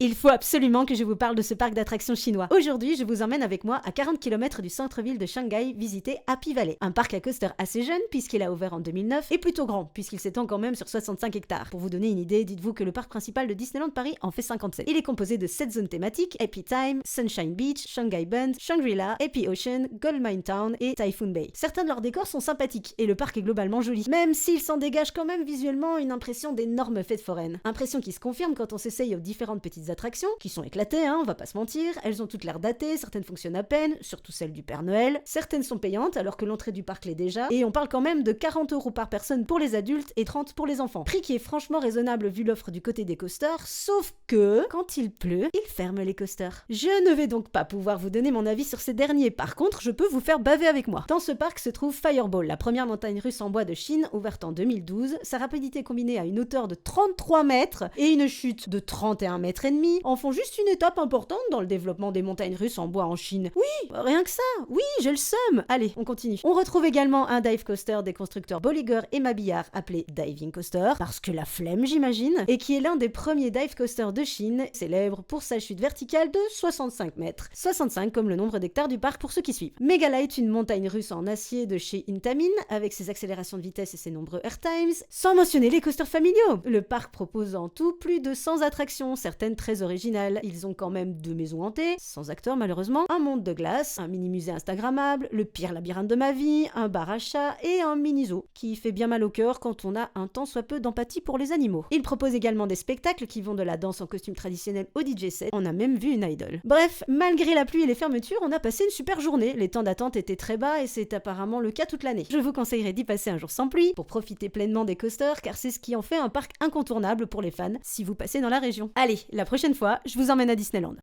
Il faut absolument que je vous parle de ce parc d'attractions chinois. Aujourd'hui, je vous emmène avec moi à 40 km du centre-ville de Shanghai visiter Happy Valley. Un parc à coaster assez jeune puisqu'il a ouvert en 2009 et plutôt grand puisqu'il s'étend quand même sur 65 hectares. Pour vous donner une idée, dites-vous que le parc principal de Disneyland Paris en fait 57. Il est composé de 7 zones thématiques: Happy Time, Sunshine Beach, Shanghai Bund, Shangri-La, Happy Ocean, Gold Mine Town et Typhoon Bay. Certains de leurs décors sont sympathiques et le parc est globalement joli, même s'il s'en dégage quand même visuellement une impression d'énorme fête foraine. Impression qui se confirme quand on s'essaye aux différentes petites attractions, qui sont éclatées, on va pas se mentir, elles ont toutes l'air datées, certaines fonctionnent à peine, surtout celles du Père Noël, certaines sont payantes alors que l'entrée du parc l'est déjà, et on parle quand même de 40 € par personne pour les adultes et 30 pour les enfants. Prix qui est franchement raisonnable vu l'offre du côté des coasters, sauf que, quand il pleut, ils ferment les coasters. Je ne vais donc pas pouvoir vous donner mon avis sur ces derniers, par contre je peux vous faire baver avec moi. Dans ce parc se trouve Fireball, la première montagne russe en bois de Chine, ouverte en 2012, sa rapidité combinée à une hauteur de 33 mètres et une chute de 31 mètres et demi en font juste une étape importante dans le développement des montagnes russes en bois en Chine. Oui, rien que ça, oui, j'ai le seum. Allez, on continue. On retrouve également un dive coaster des constructeurs Bolliger et Mabillard appelé Diving Coaster, parce que la flemme j'imagine, et qui est l'un des premiers dive coasters de Chine, célèbre pour sa chute verticale de 65 mètres. 65 comme le nombre d'hectares du parc pour ceux qui suivent. Megalight, une montagne russe en acier de chez Intamin, avec ses accélérations de vitesse et ses nombreux airtimes, sans mentionner les coasters familiaux. Le parc propose en tout plus de 100 attractions, certaines très originales. Ils ont quand même 2 maisons hantées, sans acteurs malheureusement, un monde de glace, un mini-musée instagrammable, le pire labyrinthe de ma vie, un bar à chat et un mini-zoo, qui fait bien mal au cœur quand on a un tant soit peu d'empathie pour les animaux. Il propose également des spectacles qui vont de la danse en costume traditionnel au DJ set, on a même vu une idol. Bref, malgré la pluie et les fermetures, on a passé une super journée, les temps d'attente étaient très bas et c'est apparemment le cas toute l'année. Je vous conseillerais d'y passer un jour sans pluie, pour profiter pleinement des coasters, car c'est ce qui en fait un parc incontournable pour les fans, si vous passez dans la région. Allez, la prochaine fois, je vous emmène à Disneyland.